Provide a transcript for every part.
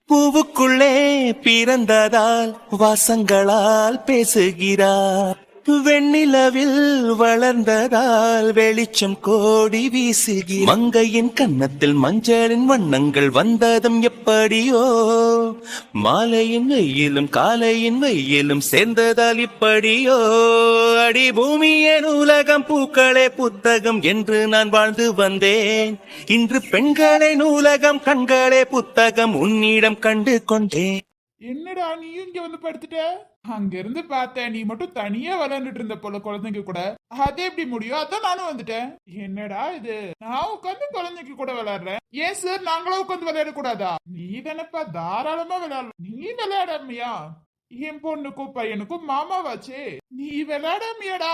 பூவுக்குள்ளே பிறந்ததால் வாசங்களால் பேசுகிறார். வெண்ணிலவில் வளர்ந்ததால் வெளிச்சம் கோடி வீசுகிறார். மங்கையின் கன்னத்தில் மஞ்சளின் வண்ணங்கள் வந்ததும் எப்படியோ, மாலையின் வெயிலும் காலையின் வெயிலும் சேர்ந்ததால் இப்படியோ. அடி பூமியே நூலகம், பூக்களே புத்தகம் என்று நான் வாழ்ந்து வந்தேன். இன்று பெண்களே நூலகம், கண்களே புத்தகம் உன்னிடம் கண்டு கொண்டேன். என்னடா நீயும் இங்க வந்து படுத்துட்ட? அங்க இருந்து பார்த்தேன், நீ மட்டும் தனியா விளையாண்டுட்டு இருந்த போல குழந்தைங்க கூட. அது எப்படி முடியும்? அதான் நானும் வந்துட்டேன். என்னடா இது, நான் உட்காந்து குழந்தைங்க கூட விளையாடுறேன். ஏன் சார் நாங்களும் உட்காந்து விளையாட கூடாதா? நீ தானப்பா தாராளமா விளையாடலாம். நீ விளையாடாமையா? என் பொண்ணுக்கும் பையனுக்கும் மாமாவாச்சே, நீ விளையாடாமியாடா?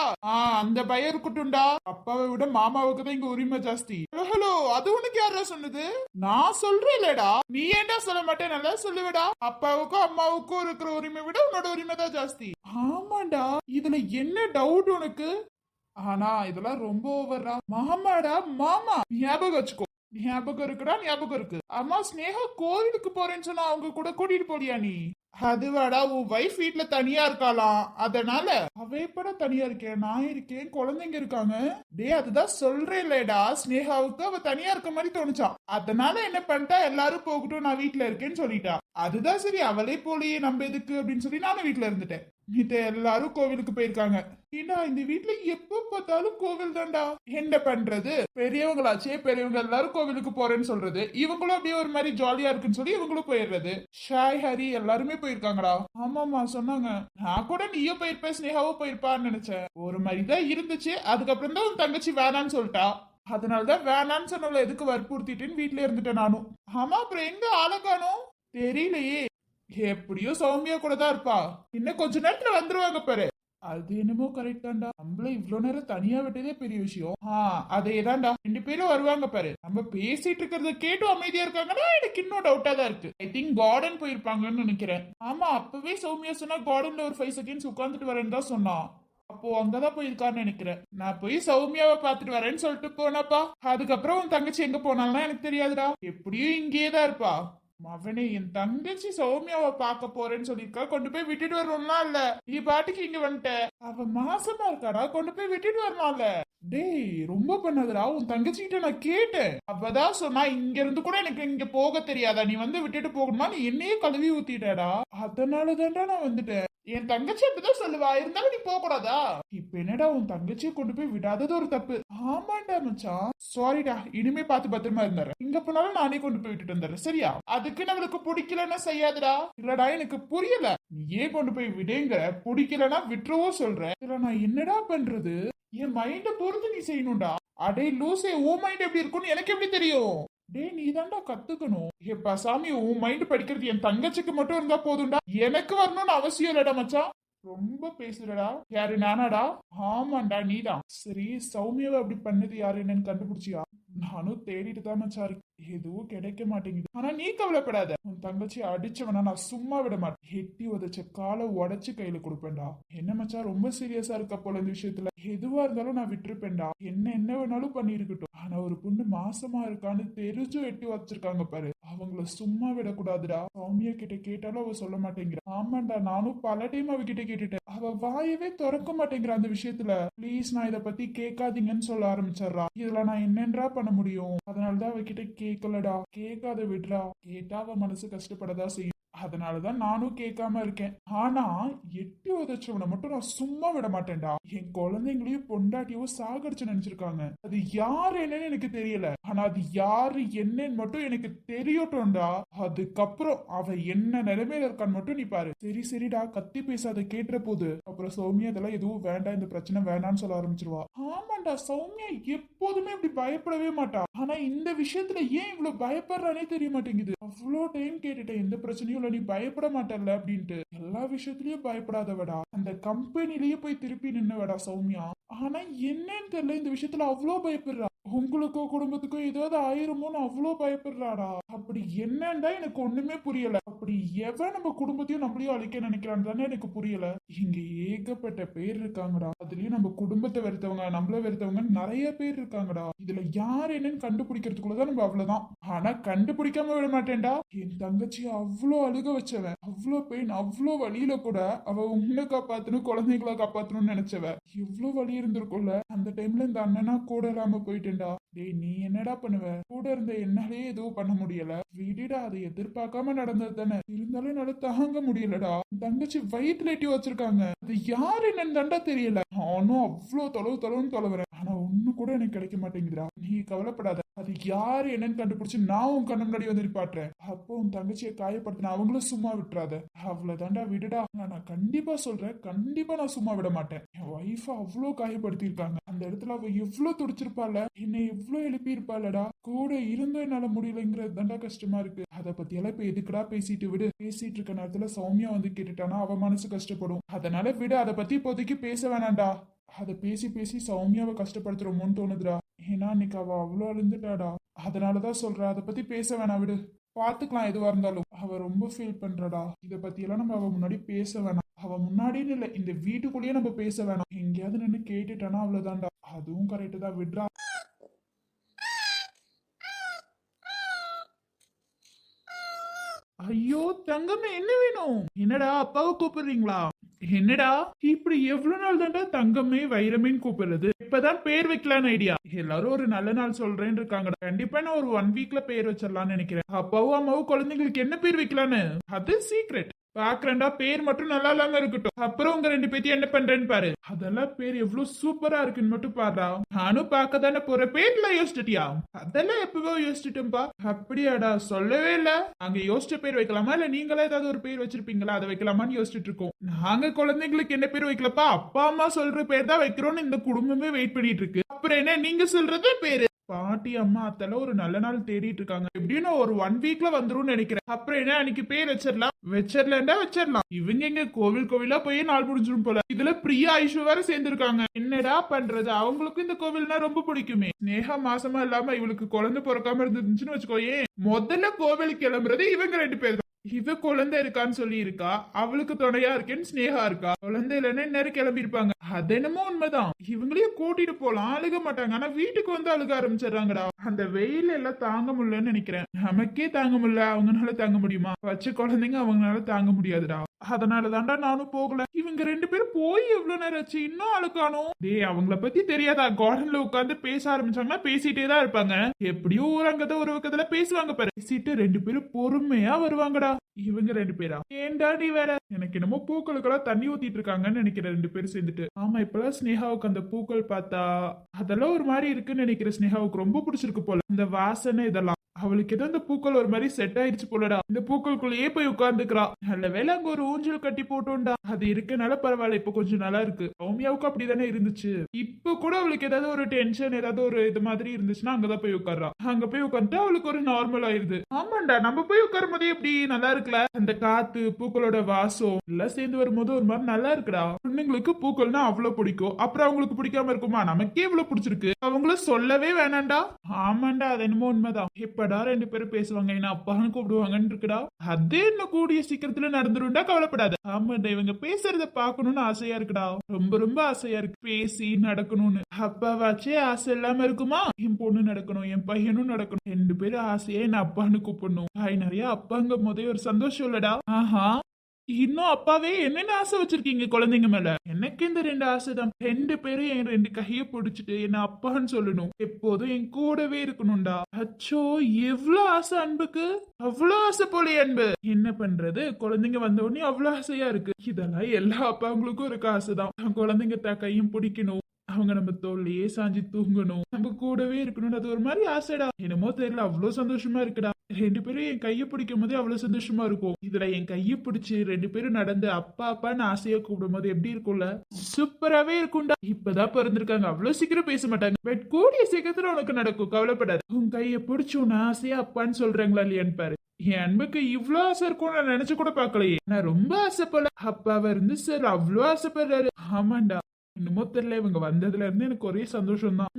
அந்த பையன் இருக்கட்டும்டா. அப்பாவை விட மாமாவுக்கு தான் இங்க உரிமை ஜாஸ்தி. ஹலோ, அது உனக்கு யாரா சொன்னது? நான் சொல்றேன்லடா, நீ ஏன்டா சொல்ல மாட்டேன்? நல்லா சொல்லுவடா. அப்பாவுக்கும் அம்மாவுக்கும் இருக்கிற உரிமை விட உன்னோட உரிமை தான் ஜாஸ்தி. ஆமாண்டா, இதுல என்ன டவுட் உனக்கு? ஆனா இதெல்லாம் ரொம்ப ஓவர்டா. மாமாடா மாமா, ஞாபகம் வச்சுக்கோ. ஞாபகம் இருக்குடா, ஞாபகம் இருக்கு. அம்மா ஸ்னேகா கோவிலுக்கு போறேன்னு சொன்னா அவங்க கூட கூட்டிட்டு போடியா நீ? அதுவாடா, உன் வைஃப் வீட்டுல தனியா இருக்காளாம், அதனால அவ எப்படா தனியா இருக்கேன், நான் இருக்கேன், குழந்தைங்க இருக்காங்க. டே அதுதான் சொல்றேன்லடா, ஸ்னேகாவுக்கு அவ தனியா இருக்க மாதிரி தோணுச்சா, அதனால என்ன பண்ணிட்டா, எல்லாரும் போகட்டும் நான் வீட்டுல இருக்கேன்னு சொல்லிட்டா. அதுதான் சரி, அவளே போலியே நம்ம எதுக்கு அப்படின்னு சொல்லி நானும் வீட்டுல இருந்துட்டேன். மித்த எல்லாரும் கோவிலுக்கு போயிருக்காங்க. ஏண்டா இந்த வீட்டுல எப்ப பார்த்தாலும் கோவில் தான்டா. என்ன பண்றது, பெரியவங்களாச்சே, பெரியவங்க எல்லாரும் கோவிலுக்கு போறேன்னு சொல்றது, இவங்களும் அப்படியே ஒரு மாதிரி ஜாலியா இருக்குன்னு சொல்லி இவங்களும் போயிடுறது. ஷாய் ஹரி எல்லாருமே போயிருக்காங்கடா. ஆமாமா சொன்னாங்க. நான் கூட நீயும் போயிருப்ப, ஸ்னேகாவும் போயிருப்பான்னு நினைச்சேன். ஒரு மாதிரிதான் இருந்துச்சு. அதுக்கப்புறம் தான் உன் தங்கச்சி வேணான்னு சொல்லிட்டா. அதனாலதான் வேணான்னு சொன்னவள எதுக்கு வற்புறுத்திட்டுன்னு வீட்டுல இருந்துட்டேன் நானும். ஆமா, அப்புறம் எங்க ஆளக்கானோம் தெரியலையே. எப்படியோ சௌமியா கூட தான் இருப்பா. இன்னும் கொஞ்ச நேரத்துல வந்துருவாங்க பாரு. அது என்னமோ கரெக்ட் தான்டா. நம்மள இவ்வளவு நேரம் தனியா விட்டதே பெரிய விஷயம். அதேதான்டா, 2 பேரும் வருவாங்க பாரு. நம்ம பேசிட்டு இருக்கிறத கேட்டு அமைதியா இருக்காங்கன்னா எனக்கு இன்னும் டவுட்டா தான் இருக்கு. ஐ திங்க் கார்டன் போயிருப்பாங்கன்னு நினைக்கிறேன். ஆமா, அப்பவே சௌமியா சொன்னா கார்டன்ல ஒரு 5 செகண்ட்ஸ் உட்காந்துட்டு வரேன்னு தான் சொன்னான். அப்போ அங்கதான் போயிருக்கான்னு நினைக்கிறேன். நான் போய் சௌமியாவை பாத்துட்டு வரேன்னு சொல்லிட்டு போனாப்பா. அதுக்கப்புறம் உன் தங்கச்சி எங்க போனாலும் எனக்கு தெரியாதுடா. எப்படியும் இங்கேயேதான் இருப்பா. அவனே, என் தங்கச்சி சௌமியாவை பார்க்க போறேன்னு சொல்லிருக்கா, கொண்டு போய் விட்டுட்டு வரணும்லாம் இல்ல. நீ பாட்டுக்கு இங்க வந்துட்ட. அவ மாசமா இருக்காடா, கொண்டு போய் விட்டுட்டு வரணும்ல. டேய் ரொம்ப பண்ணதுடா. உன் தங்கச்சி கிட்ட நான் கேட்டேன், அவதான் சொன்னா இங்க இருந்து கூட எனக்கு இங்க போக தெரியாதா, நீ வந்து விட்டுட்டு போகணுமா, நீ என்னையே கழுவி ஊத்திட்டடா. அதனாலதான்டா நான் வந்துட்டேன். என் தங்கச்சி அப்படிதான் சொல்லுவா, இருந்தாலும் நீ போக கூடாதா? இப்ப என்னடா உன் தங்கச்சியை கொண்டு போய் விடாதது ஒரு தப்பு. ஆமாண்டா மச்சான், சாரிடா. இனிமே பார்த்து பத்திரமா இருந்தாரு. இங்க போனாலும் நானே கொண்டு போய் விட்டுட்டு வந்துடுறேன், சரியா? அதுக்கு நம்மளுக்கு பிடிக்கலன்னா செய்யாதுடா. இல்லடா எனக்கு புரியல, நீ ஏன் கொண்டு போய் விடுங்கிற, பிடிக்கலன்னா விட்டுறவோ சொல்ற. இல்ல நான் என்னடா பண்றது? என் மைண்ட பொறுத்து நீ செய்யணும்டா. அடே லூசே, உன் மைண்ட் எப்படி இருக்கும்னு எனக்கு எப்படி தெரியும்? டே நீ தான்டா கத்துக்கணும். எப்பா சாமி, உன் மைண்ட் படிக்கிறது என் தங்கச்சிக்கு மட்டும் இருந்தா போதும்டா, எனக்கு வரணும்னு அவசியம் இல்லடா மச்சான். ரொம்ப பேசுறடா. யாரு, நானாடா? ஆமாண்டா நீதான். சரி, சௌமியாவை அப்படி பண்ணது யாரு என்னன்னு கண்டுபிடிச்சியா? நானும் தேடிட்டு தான் மச்சாரு, எதுவும் கிடைக்க மாட்டேங்குது. ஆனா நீ கவலைப்படாத, உன் தங்கச்சி அடிச்சவனா நான் சும்மா விட மாட்டேன். எட்டி உதச்ச காலை உடைச்சு கையில கொடுப்பேன்டா. என்ன மச்சா ரொம்ப சீரியஸா இருக்க போல இந்த விஷயத்துல? எதுவா இருந்தாலும் நான் விட்டுருப்பேன்டா. என்ன வேணாலும் பண்ணிருக்கட்டும். ஆனா ஒரு பொண்ணு மாசமா இருக்கான்னு தெரிஞ்சும் எட்டி உதச்சிருக்காங்க பாரு, அவங்கள சும்மா விடக்கூடாதுடா. சௌமியா கிட்ட கேட்டாலும் அவ சொல்ல மாட்டேங்கிறா. ஆமாண்டா, நானும் பல டைம் அவகிட்ட கேட்டுட்டேன். அவ வாயவே திறக்க மாட்டேங்கிறா அந்த விஷயத்துல. ப்ளீஸ் நான் இத பத்தி கேட்காதீங்கன்னு சொல்ல ஆரம்பிச்சிடுறா. இதுல நான் என்னன்றா பண்ண முடியும்? அதனாலதான் அவகிட்ட கேட்கலடா. கேட்காத விடுறா. கேட்டா அவ மனசு கஷ்டப்படதா செய்யும். அதனாலதான் நானும் கேட்காம இருக்கேன். ஆனா எட்டி உதச்சவனை மட்டும் நான் சும்மா விட மாட்டேன்டா. என் குழந்தைங்களையும் பொண்டாட்டியோ சாகடிச்சு நினைச்சிருக்காங்க. அது யாரு என்னன்னு எனக்கு தெரியல, ஆனா அது யாரு என்னன்னு மட்டும் எனக்கு தெரியட்டும்டா. அதுக்கப்புறம் அவ என்ன நிலைமையில இருக்கான்னு மட்டும் நீ பாரு. சரி சரிடா, கத்தி பேசாத, கேட்டுற போது அப்புறம் சௌமியா இதெல்லாம் எதுவும் வேண்டாம், இந்த பிரச்சனை வேணான்னு சொல்ல ஆரம்பிச்சிருவா. ஆமாண்டா, சௌமியா எப்போதுமே இப்படி பயப்படவே மாட்டா. ஆனா இந்த விஷயத்துல ஏன் இவ்வளவு பயப்படுறானே தெரிய மாட்டேங்குது. அவ்வளோ டைம் கேட்டுட்டேன், எந்த பிரச்சனையும் இல்ல, நீ பயப்பட மாட்டல்ல அப்படின்ட்டு. எல்லா விஷயத்திலயும் பயப்படாதவடா. அந்த கம்பெனிலேயே போய் திருப்பி நின்னவடா சௌமியா. ஆனா என்னன்னு தெரியல, இந்த விஷயத்துல அவ்வளோ பயப்படுறா. உங்களுக்கோ குடும்பத்துக்கோ ஏதாவது ஆயிருமோன்னு அவ்வளோ பயப்படுறாடா. அப்படி என்னன்னா எனக்கு ஒண்ணுமே புரியல. அப்படி எவன் நம்ம குடும்பத்தையும் நம்மளையும் அழிக்க நினைக்கிறான்னு தானே எனக்கு புரியல. இங்க ஏகப்பட்ட பேர் இருக்காங்கடா. அதுலயும் நம்ம குடும்பத்தை வெறுத்தவங்க, நம்மள வெறுத்தவங்க நிறைய பேர் இருக்காங்கடா. இதுல யார் என்னன்னு கண்டுபிடிக்கிறதுக்குள்ளதான் நம்ம அவ்வளவுதான். ஆனா கண்டுபிடிக்காம விட மாட்டேன்டா. என் தங்கச்சி அவ்வளோ அழுக வச்சவன், அவ்வளோ பெயின், அவ்வளோ வழியில கூட அவ உன்னை காப்பாத்தணும், குழந்தைகளை காப்பாத்தணும்னு நினைச்சவ. எவ்வளவு வழி இருந்திருக்கும்ல. அந்த டைம்ல இந்த அண்ணனா கூட இல்லாம போயிட்டேன்டா. டேய் நீ என்னடா பண்ணுவ? கூட இருந்த என்னாலே எதுவும் பண்ண முடியல. விடுடா, அதை எதிர்பார்க்காம நடந்தது தானே. இருந்தாலும் என்னால தாங்க முடியலடா. தங்கச்சி வயிற்றுல எட்டி வச்சிருக்காங்க. அது யாரு என்னன்னு தாண்டா தெரியல. நானும் அவ்வளோ தொலைவுன்னு தொலைவுறேன். ஆனா ஒண்ணு கூட எனக்கு கிடைக்க மாட்டேங்குதுடா. நீ கவலைப்படாத, அது யாரு என்னன்னு கண்டுபிடிச்சு நான் உன் கண்ணு முன்னாடி வந்து நிப்பாட்டுறேன். அப்போ உன் தங்கச்சியை காயப்படுத்தின அவங்களும் சும்மா விட்டுறாத. அவ்வளவுதான்டா, விடுடா. நான் கண்டிப்பா சொல்றேன், கண்டிப்பா நான் சும்மா விட மாட்டேன். என் ஒய்ஃப அவ்வளோ காயப்படுத்தி இருக்காங்க. அந்த இடத்துல அவ எவ்வளவு துடிச்சிருப்பாள், என்னை எவ்வளவு எழுப்பி இருப்பாளடா. கூட இருந்தும் என்னால முடியலைங்கிறது தாண்டா கஷ்டமா இருக்கு. அதை பத்தி எல்லாம் இப்ப எதுக்குடா பேசிட்டு விடு. பேசிட்டு இருக்க நேரத்துல சௌமியா வந்து கேட்டுட்டானா அவ மனசு கஷ்டப்படும். அதனால விடு, அதை பத்தி இப்போதைக்கு பேச வேணாம்டா. அதை பேசி பேசி சௌமியாவை கஷ்டப்படுத்துறோமோன்னு தோணுதுடா. ஏன்னா இன்னைக்கு அவ அவ்வளோ அழுந்துட்டாடா. அதனாலதான் சொல்ற, அதை பத்தி பேச வேணாம், விடு. பாத்துக்கலாம் எதுவா இருந்தாலும். அவ ரொம்ப ஃபீல் பண்றடா. இத பத்தி எல்லாம் நம்ம அவ முன்னாடி பேச வேணாம். அவ முன்னாடின்னு இல்ல, இந்த வீட்டுக்குள்ளேயே நம்ம பேச வேணாம். எங்கேயாவது நின்று கேட்டுட்டானா அவ்வளவுதான்டா. அதுவும் கரெக்டு தான், விட்றா. ஐயோ தங்கமே, என்ன வேணும்? என்னடா அப்பாவை கூப்பிடுறீங்களா? என்னடா இப்படி எவ்வளவு நாள் தாண்டா தங்கமே வைரமேன்னு கூப்பிடுறது? இப்பதான் பேர் வைக்கலான்னு ஐடியா. எல்லாரும் ஒரு நல்ல நாள் சொல்றேன்னு இருக்காங்க. கண்டிப்பா நான் ஒரு 1 வீக்ல பேர் வச்சிடலாம்னு நினைக்கிறேன். அப்பாவும் அம்மாவும் குழந்தைங்களுக்கு என்ன பேர் வைக்கலான்னு அது சீக்ரெட். பாக்குறேன்டா, பேர் மட்டும் நல்லா இல்லாம இருக்கட்டும். அப்புறம் உங்க 2 பேத்தையும் என்ன பண்றேன்னு பாரு. அதெல்லாம் பேர் எவ்வளவு சூப்பரா இருக்குன்னு மட்டும் பாடுறா. நானும் பார்க்க தானே போற. பேர்ல யோசிச்சிட்டியா? அதெல்லாம் எப்பவோ யோசிச்சுட்டோம்பா. அப்படியாடா, சொல்லவே இல்ல. அங்க யோசிச்ச பேர் வைக்கலாமா இல்ல நீங்களே ஏதாவது ஒரு பேர் வச்சிருப்பீங்களா, அதை வைக்கலாமான்னு யோசிச்சுட்டு இருக்கோம். நாங்க குழந்தைங்களுக்கு என்ன பேர் வைக்கலப்பா, அப்பா அம்மா சொல்ற பேர் தான் வைக்கிறோம்னு இந்த குடும்பமே வெயிட் பண்ணிட்டு இருக்கு. அப்புறம் என்ன நீங்க சொல்றது பேரு? பாட்டி அம்மா அத்தெல்லாம் ஒரு நல்ல நாள் தேடிட்டு இருக்காங்க. எப்படின்னு ஒரு 1 வீக்ல வந்துரும் நினைக்கிறேன். அப்புறம் என்ன அன்னைக்கு பேர் வச்சிடலாம்டா வச்சிடலாம். இவங்க எங்க கோவிலா போய் நாள் முடிஞ்சிரும் போல. இதுல பிரியா ஐஷு வேற சேர்ந்திருக்காங்க. என்னடா பண்றது, அவங்களுக்கும் இந்த கோவில்னா ரொம்ப பிடிக்குமே. ஸ்னேகா மாசமா இல்லாம இவளுக்கு குழந்தை பிறக்காம இருந்துச்சுன்னு வச்சுக்கோயே, முதல்ல கோவிலுக்கு கிளம்புறது இவங்க 2 பேர். இவ குழந்தை இருக்கான்னு சொல்லி இருக்கா, அவளுக்கு துணையா இருக்கேன்னு ஸ்னேகா இருக்கா. குழந்தை இல்லைன்னா நேரம் கிளம்பி இருப்பாங்க. அது என்னமோ உண்மைதான். இவங்களையும் கூட்டிட்டு போலாம், அழுக மாட்டாங்க. ஆனா வீட்டுக்கு வந்து அழுக ஆரம்பிச்சிடுறாங்கடா. அந்த வெயில் எல்லாம் தாங்க முடியலன்னு நினைக்கிறேன். நமக்கே தாங்க முடியல, அவங்கனால தாங்க முடியுமா? வச்ச குழந்தைங்க அவங்களால தாங்க முடியாதுடா. அதனால தாண்டா நானும் போகல. இவங்க 2 பேரும் போய் எவ்வளவு நேரம் ஆச்சு, இன்னும் அழுக்கானோ. டேய் அவங்கள பத்தி தெரியாதா? கார்டன்ல உட்காந்து பேச ஆரம்பிச்சாங்கன்னா பேசிட்டே தான் இருப்பாங்க. எப்படியும் ஊரங்கத ஒரு பக்கத்துல பேசுவாங்க பாரு. பேசிட்டு 2 பேரும் பொறுமையா வருவாங்கடா. இவங்க 2 பேரா? ஏன்டா நீ வேற? எனக்கு என்னமோ பூக்களுக்கெல்லாம் தண்ணி ஊத்திட்டு இருக்காங்கன்னு நினைக்கிறேன் 2 பேரும் சேர்ந்துட்டு. ஆமா, இப்பெல்லாம் ஸ்னேகாவுக்கு அந்த பூக்கள் பார்த்தா அதெல்லாம் ஒரு மாதிரி இருக்குன்னு நினைக்கிறேன். ஸ்னேகாவுக்கு ரொம்ப பிடிச்சிருக்கு போல இந்த வாசனை இதெல்லாம். அவளுக்கு ஏதோ இந்த பூக்கள் ஒரு மாதிரி செட் ஆயிடுச்சு போலடா. இந்த பூக்களுக்குள்ளேயே போய் உட்கார்ந்துக்கிறா. நல்ல வேலை அங்க ஒரு ஊஞ்சல் கட்டி போட்டோம்டா. அது இருக்கனால பரவாயில்ல, இப்ப கொஞ்சம் நல்லா இருக்கு. சௌமியாவுக்கு அப்படிதானே இருந்துச்சு. இப்ப கூட அவளுக்கு ஏதாவது ஒரு டென்ஷன், ஏதாவது ஒரு இது மாதிரி இருந்துச்சுன்னா அங்கதான் போய் உட்கார்றா. அங்க போய் உட்காந்துட்டு அவளுக்கு ஒரு நார்மல் ஆயிருது. ஆமாண்டா, நம்ம போய் உட்காரும் போதே எப்படி நல்லா இருக்குல்ல. அந்த காத்து, பூக்களோட வாசம் எல்லாம் சேர்ந்து வரும்போது ஒரு மாதிரி நல்லா இருக்குடா. பொண்ணுங்களுக்கு பூக்கள்னா அவ்வளவு பிடிக்கும். அப்புறம் அவங்களுக்கு பிடிக்காம இருக்குமா? நமக்கே இவ்வளவு பிடிச்சிருக்கு, அவங்களும் சொல்லவே வேணாண்டா. ஆமாண்டா, அது என்னமோ உண்மைதான். எப்படா 2 பேரும் பேசுவாங்க, என்ன அப்பான்னு கூப்பிடுவாங்கன்னு இருக்குடா. அதே இன்னும் கூடிய சீக்கிரத்துல நடந்துருண்டா, கவலைப்படாத. ஆமாண்டா, இவங்க பேசுறத பாக்கணும்னு ஆசையா இருக்குடா. ரொம்ப ரொம்ப ஆசையா இருக்கு பேசி நடக்கணும்னு. அப்பாவாச்சே ஆசை இல்லாம இருக்குமா? என் பொண்ணு நடக்கணும், என் பையனும் நடக்கணும். 2 பேரும் ஆசையே என்ன அப்பான்னு கூப்பிடணும். நிறைய அப்பாங்க போதே ஒரு சந்தோஷம் இல்லடா. ஆஹா, இன்னும் அப்பாவே என்னென்ன ஆசை வச்சிருக்கீங்க குழந்தைங்க மேல? எனக்கு இந்த 2 ஆசைதான். 2 பேரும் என் 2 கையை பிடிச்சிட்டு என்ன அப்பான்னு சொல்லணும், எப்போதும் என் கூடவே இருக்கணும்டா. அச்சோ, எவ்வளவு ஆசை அன்புக்கு, அவ்வளவு ஆசை போல அன்பு. என்ன பண்றது, குழந்தைங்க வந்த உடனே அவ்வளவு ஆசையா இருக்கு. இதெல்லாம் எல்லா அப்பாங்களுக்கும் இருக்க ஆசைதான். குழந்தைங்க கையும் பிடிக்கணும், அவங்க நம்ம தோல்லையே சாஞ்சி தூங்கணும், நம்ம கூடவே இருக்கணும். அது ஒரு மாதிரி ஆசைடா. என்னமோ தெரியல, அவ்வளவு சந்தோஷமா இருக்குடா. 2 பேரும் என் கையை பிடிக்கும் போதே அவ்வளவு சந்தோஷமா இருக்கும். இதுல என் கையை பிடிச்சு 2 பேரும் நடந்து அப்பா அப்பான்னு ஆசையா கூப்பிடும் போது எப்படி இருக்கும்ல, சூப்பராவே இருக்கும்டா. இப்பதான் பிறந்திருக்காங்க, அவ்வளவு சீக்கிரம் பேச மாட்டாங்க. பட் கூடிய சீக்கிரத்துல உனக்கு நடக்கும், கவலைப்படாது. உன் கையை பிடிச்சு உன்ன ஆசையா அப்பான்னு சொல்றாங்களா இல்லையான்னு பாரு. என் அன்புக்கு இவ்வளவு ஆசை இருக்கும் நான் நினைச்சு கூட பாக்கலையே. நான் ரொம்ப ஆசைப்படல, அப்பாவா இருந்து சார் அவ்வளவு ஆசைப்படுறாரு. ஆமாண்டா, என்னமோ தெரியல, இவங்க வந்ததுல இருந்து எனக்கு ஒரே சந்தோஷம் தான்.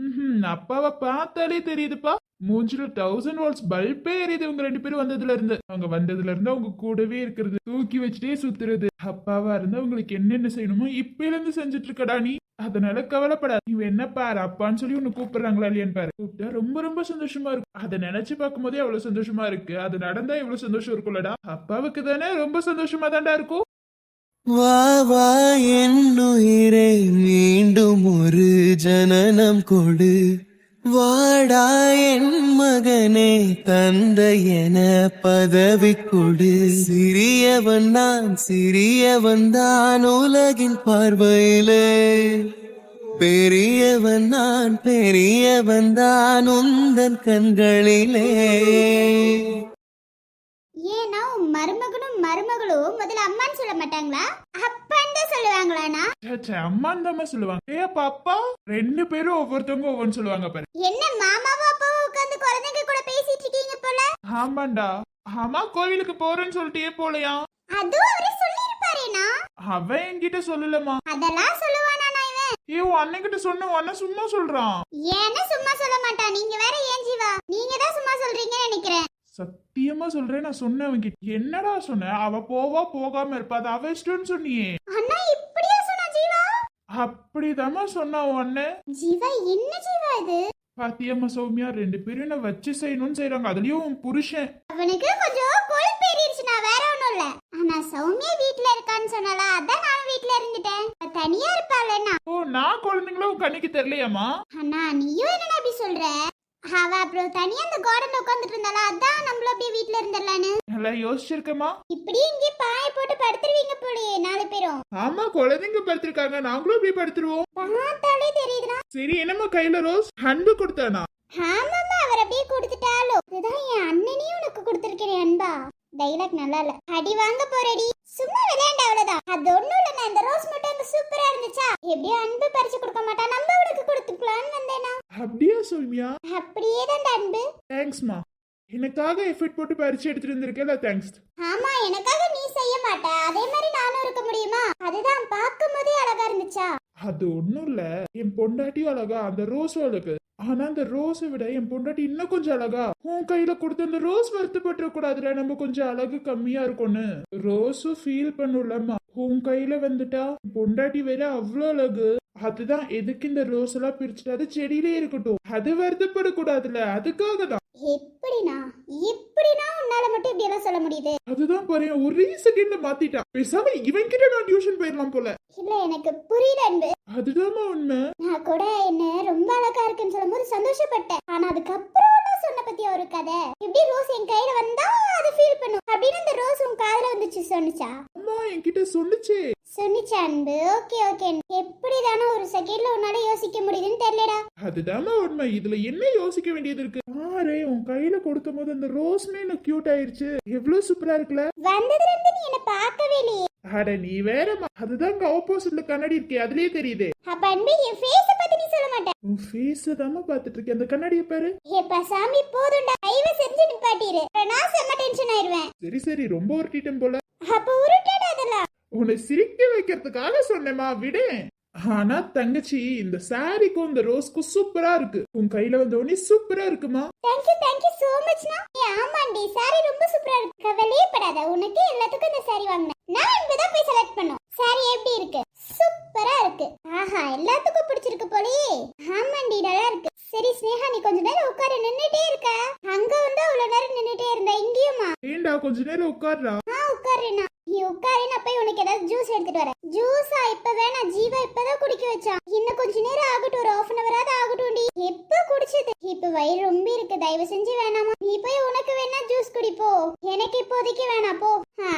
அப்பாவை பார்த்தாலே தெரியுதுப்பா, மூஞ்சில 1000 வாட்ஸ் பல்பே எரியுது இவங்க 2 பேரும் வந்ததுல இருந்து. அவங்க வந்ததுல இருந்து அவங்க கூடவே இருக்கிறது, தூக்கி வச்சுட்டே சுத்துறது. அப்பாவா இருந்தா உங்களுக்கு என்னென்ன செய்யணுமோ இப்பயில இருந்து செஞ்சுட்டு இருக்கடா நீ. அதனால கவலைப்படாத. நீ என்ன பாரு, அப்பான்னு சொல்லி உன்னை கூப்பிடுறாங்களா இல்லையான்னு பாரு. கூப்பிட்டா ரொம்ப ரொம்ப சந்தோஷமா இருக்கும். அதை நினைச்சு பார்க்கும் போதே எவ்வளவு சந்தோஷமா இருக்கு. அது நடந்தா எவ்வளவு சந்தோஷம் இருக்கும்லடா. அப்பாவுக்கு தானே ரொம்ப சந்தோஷமா தான்டா இருக்கும். வா வா என்னுயிரே மீண்டும் ஒரு ஜனனம் கொடு, வாடா என் மகனே தந்தை என பதவி கொடு. சிறியவன் நான் சிறியவன் தான் உலகின் பார்வையிலே, பெரியவன் நான் பெரியவன் தான் உந்தன் கண்களிலே. ஏன்னா உன் மருமகனும் மருமகளும் முதல்ல அம்மான்னு சொல்ல மாட்டாங்களா, அப்பான்னு தான் சொல்லுவாங்களாண்ணா? அம்மான்னு தான் சொல்லுவாங்க. ஏ அப்பா 2 பேரும் ஒவ்வொருத்தவங்க ஒவ்வொன்னு சொல்லுவாங்க பாரு. என்ன மாமாவும் அப்பாவும் உட்கார்ந்து குழந்தைங்க கூட பேசிட்டு இருக்கீங்க போல? ஆமாண்டா. ஆமா, கோவிலுக்கு போறேன்னு சொல்லிட்டே போலையா? அதுவும் அவரே சொல்லிருப்பாரேனா? அவன் என்கிட்ட சொல்லலமா. அதெல்லாம் சொல்லுவானா இவன்? உன் அண்ணன்கிட்ட சொன்ன உன்ன சும்மா சொல்றான். ஏன்னா சும்மா சொல்ல மாட்டான், நீங்க வேற ஏன் ஜீவா, நீங்க தான் சும்மா சொல்றீங்கன்னு நினைக்கிறேன். சத்தியமா சொல்றேன், நான் சொன்னேன் அவன்கிட்ட. என்னடா சொன்ன? அவ போவா போகாம இருப்பா, அது அவ இஷ்டம்னு சொன்னியே. அண்ணா இப்படியா சொன்னா ஜீவா? அப்படிதாம்மா சொன்னா உன் அண்ணன். ஜீவா என்ன ஜீவா இது? பாத்தியம்மா சௌமியா, 2 பேரும் என்ன வச்சு செய்யணும்னு செய்யறாங்க. அதுலயும் உன் புருஷன். அவனுக்கு கொஞ்சம் கொழுப்பு ஏறிடுச்சுனா, வேற ஒண்ணும் இல்ல. ஆனா சௌமியா வீட்ல இருக்கான்னு சொன்னால, அதான் நானும் வீட்ல இருந்துட்டேன். தனியா இருப்பாளேண்ணா. ஓ, நான் குழந்தைங்களும் உன் கண்ணுக்கு தெரியலையாமா? அண்ணா நீயும் என்ன அப்படி சொல்ற? அவ அப்புறம் தனியா அந்த கார்டன்ல உட்கார்ந்துட்டு இருந்தால, அதான் நம்மள அப்படியே வீட்ல இருந்தறலான்னு. நல்லா யோசிச்சிருக்கமா? இப்படி இங்கே பாய போட்டு படுத்துருவீங்க போலயே 4 பேரும். ஆமா, குழந்தைங்க படுத்திருக்காங்க, நாங்களும் அப்படியே படுத்துருவோம். பார்த்தாலே தெரியுதுனா. சரி, என்னம்மா கையில ரோஸ் அன்பு கொடுத்தானா? ஆமாம்மா, அவர் அப்படியே கொடுத்துட்டாலோ. இதுதான் என் அண்ணனையும் உனக்கு கொடுத்துருக்கேன் அன்பா. டைலாக் நல்லா இல்ல. அடி வாங்க போறடி. சும்மா விளையாண்ட அவ்வளவுதான். அது ஒண்ணும் இல்ல. இந்த ரோஸ் மட்டும் அங்க சூப்பரா இருந்துச்சா, எப்படியும் அன்பு பறிச்சு கொடுக்க மாட்டா, நம்ம உனக்கு கொடுத்துக்கலான்னு வந்தேனா. அப்படியா சௌமியா? அப்படியே தான் அன்பு. தேங்க்ஸ்மா, எனக்காக எஃபர்ட் போட்டு பறிச்சு எடுத்துட்டு வந்திருக்கேல, தேங்க்ஸ். ஆமா, எனக்காக நீ செய்ய மாட்ட, அதே மாதிரி நானும் இருக்க முடியுமா? அதுதான் பார்க்கும் போதே அழகா இருந்துச்சா. அது ஒண்ணும் இல்ல, என் பொண்டாட்டியும் அழகா, அந்த ரோஸும் அழகு. ஆனா அந்த ரோஸை விட என் பொண்டாட்டி இன்னும் கொஞ்சம் அழகா. உன் கையில கொடுத்த அந்த ரோஸ் வருத்தப்பட்டு கூடாதுல, நம்ம கொஞ்சம் அழகு கம்மியா இருக்கும்னு. ரோஸும் ஃபீல் பண்ணும்லம்மா. உன் கையில வந்துட்டா பொண்டாட்டி வேற அவ்வளவு அழகு. அதுதான் எதுக்கு இந்த ரோஸ் எல்லாம் பிரிச்சுட்டு அது செடியிலே இருக்கட்டும், அது வருத்தப்படக்கூடாதுல, அதுக்காக தான். எப்படினா உன்னால மட்டும் இப்படி எல்லாம் சொல்ல முடியுது? அதுதான் பாரு, ஒரே செகண்ட்ல மாத்திட்டான். பேசாம இவன் கிட்ட நான் டியூஷன் போயிடலாம் போல. இல்ல, எனக்கு புரியல அன்பு. அதுதான் உண்மை. நான் கூட என்ன ரொம்ப அழகா இருக்குன்னு சொல்லும் போது சந்தோஷப்பட்டேன். ஆனா அதுக்கப்புறம் சொன்ன பத்தி ஒரு கதை. எப்படி ரோஸ் என் கையில வந்தா அது ஃபீல் பண்ணும் அப்படின்னு அந்த ரோஸ் உன் காதுல வந்துச்சு சொன்னிச்சா? அம்மா என்கிட்ட சொன்னிச்சே. சொன்னிச்சா அன்பு? Okay okay. எப்படிதானோ ஒரு செகண்ட்ல உன்னால யோசிக்க முடியுதுன்னு தெரியலடா. அதுதான் உண்மை. இதுல என்ன யோசிக்க வேண்டியது இருக்கு? பாரு, உன் கையில கொடுக்கும் போது அந்த ரோஸ்மே எனக்கு கியூட் ஆயிருச்சு. எவ்வளவு சூப்பரா இருக்குல்ல? வந்ததுல இருந்து நீ என்ன பார்க்கவே இல்லையே. அட நீ வேறமா, அதுதான் ஆப்போசிட்ல கண்ணாடி இருக்கே, அதுலயே தெரியுது. அப்ப அன்பு என் ஃபேஸ பத்தி நீ சொல்ல மாட்ட? உன் ஃபேஸ் தாமா பாத்துட்டு இருக்கேன், அந்த கண்ணாடியை பாரு. ஏப்பா சாமி போதும்டா, கைவ செஞ்சு நிப்பாட்டிரு, நான் செம்ம டென்ஷன் ஆயிருவேன். சரி சரி, ரொம்ப உருட்டிட்டேன் போல. அப்ப உருட்டடா அதெல்லாம். உன்னை சிரிக்க வைக்கிறதுக்காக சொன்னேமா, விடு. ஆனா தங்கச்சி, இந்த சாரிக்கும் இந்த ரோஸ்க்கும் சூப்பரா இருக்கு. உன் கையில வந்த உடனே சூப்பரா இருக்குமா. தேங்க்யூ சோ மச்னா. ஆமாண்டி, சாரி ரொம்ப சூப்பரா இருக்கு. கவலையே படாத, உனக்கு எல்லாத்துக்கும் இந்த சாரி வாங்குனேன். நான் இப்பதான் போய் செலக்ட் பண்ணோம். சாரி எப்படி இருக்கு? சூப்பரா இருக்கு. ஆஹா, எல்லாத்துக்கும் பிடிச்சிருக்கு போலயே. ஆமாண்டி, நல்லா இருக்கு. சரி ஸ்னேகா, நீ கொஞ்ச நேரம் உட்காரு. நின்னுட்டே இருக்க. அங்க வந்து அவ்வளவு நேரம் நின்னுட்டே இருந்தா, இங்கேயுமா? ஏண்டா கொஞ்ச நேரம் உட்கார்றா. உட்காருண்ணா. நீ உட்காரு, நான் போய் உனக்கு ஏதாவது ஜூஸ் எடுத்துட்டு வரேன். ஜூஸா? இப்ப வேணாம், ஜீவா இப்பதான் குடிக்க வச்சான். இன்னும் கொஞ்ச நேரம் ஆகட்டும், ஒரு 1/2 hour ஆகட்டும். எப்ப குடிச்சது? இப்ப வயிறு ரொம்ப இருக்கு, தயவு செஞ்சு வேணாமா. நீ போய் உனக்கு வேணா ஜூஸ் குடிப்போ, எனக்கு இப்போதைக்கு வேணாம் போ.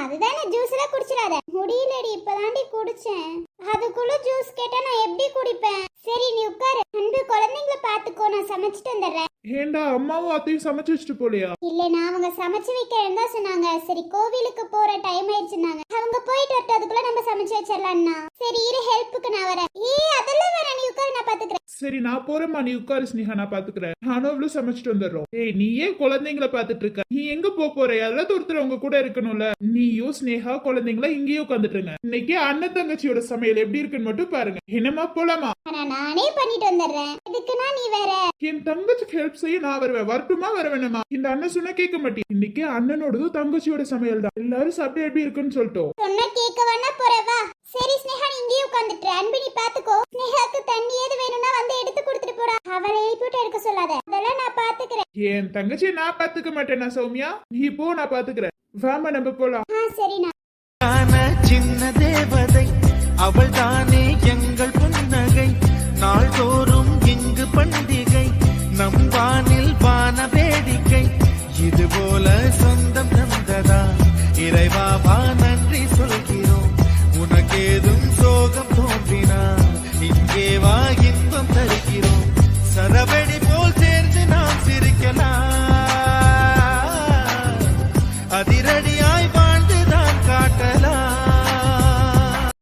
அதுதானே, ஜூஸ் எல்லாம் குடிச்சிடாத. முடியலடி, இப்பதாண்டி குடிச்சேன். அதுக்குள்ள ஜூஸ் கேட்டா நான் எப்படி குடிப்பேன்? சரி நீ உட்காரு. அன்பு, குழந்தைங்களை பாத்துக்கோ, நான் சமைச்சிட்டு வந்துடுறேன். ஏண்டா அம்மாவும் அத்தையும் சமைச்சு வச்சுட்டு போலியா? இல்லனா அவங்க சமைச்சு வைக்கிறேன்னு தான் சொன்னாங்க. சரி கோவிலுக்கு போற டைம் ஆயிடுச்சுனாங்க. அவங்க போயிட்டு வரட்டு, அதுக்குள்ள நம்ம சமைச்சு வச்சிடலாம்னா. சரி இரு, ஹெல்ப்புக்கு நான் வரேன். அதெல்லாம் வேற, நீ உட்காரு, நான் பாத்துக்கிறேன். சரி நான் போறேம்மா, நீ உட்காரு ஸ்னேகா, நான் பாத்துக்கிறேன். நானும் அவ்வளவு சமைச்சிட்டு வந்துடுறோம். ஏய், நீ ஏன் குழந்தைங்களை பாத்துட்டு இருக்க? நீ எங்க போற? யாராவது ஒருத்தர் உங்க கூட இருக்கணும்ல. நீயும் ஸ்னேகா குழந்தைங்களா இங்கேயே உட்காந்துட்டுருங்க. இன்னைக்கு அண்ணன் தங்கச்சியோட சமையல் எப்படி இருக்குன்னு மட்டும் பாருங்க. என்னமா போலாமா? ஆனா நானே பண்ணிட்டு வந்துடுறேன். இதுக்குன்னா நீ வேற. என் தங்கச்சிக்கு ஹெல்ப் செய்ய நான் வருவேன். வரட்டுமா வர வேணுமா? இந்த அண்ணன் சொன்னா கேட்க மாட்டேன். இன்னைக்கு அண்ணனோடதும் தங்கச்சியோட சமையல் தான். எல்லாரும் சாப்பிட்டு எப்படி இருக்குன்னு சொல்லிட்டோம். சொன்னா கேட்க வேணா போறவா? சரி ஸ்னேகா, நீ இங்கேயே உட்காந்துட்டு. அன்பு நீ பாத்துக்கோ. ஸ்னேகாக்கு தண்ணி ஏது வேணும்னா வந்து எடுத்து கொடுத்துட்டு போடா. அவளை எழுப்பிட்டு எடுக்க சொல்லாத. அதெல்லாம் நான் பாத்துக்கிறேன். என் தங்கச்சியை நான் பாத்துக்க மாட்டேனா சௌமியா? நீ போ, நான் பாத்துக்கிறேன். வாமா நம்ம போலாம். சரிண்ணா. சின்ன தேவதை அவள் தானே எங்கள் புன்னகை நாள்தோறும்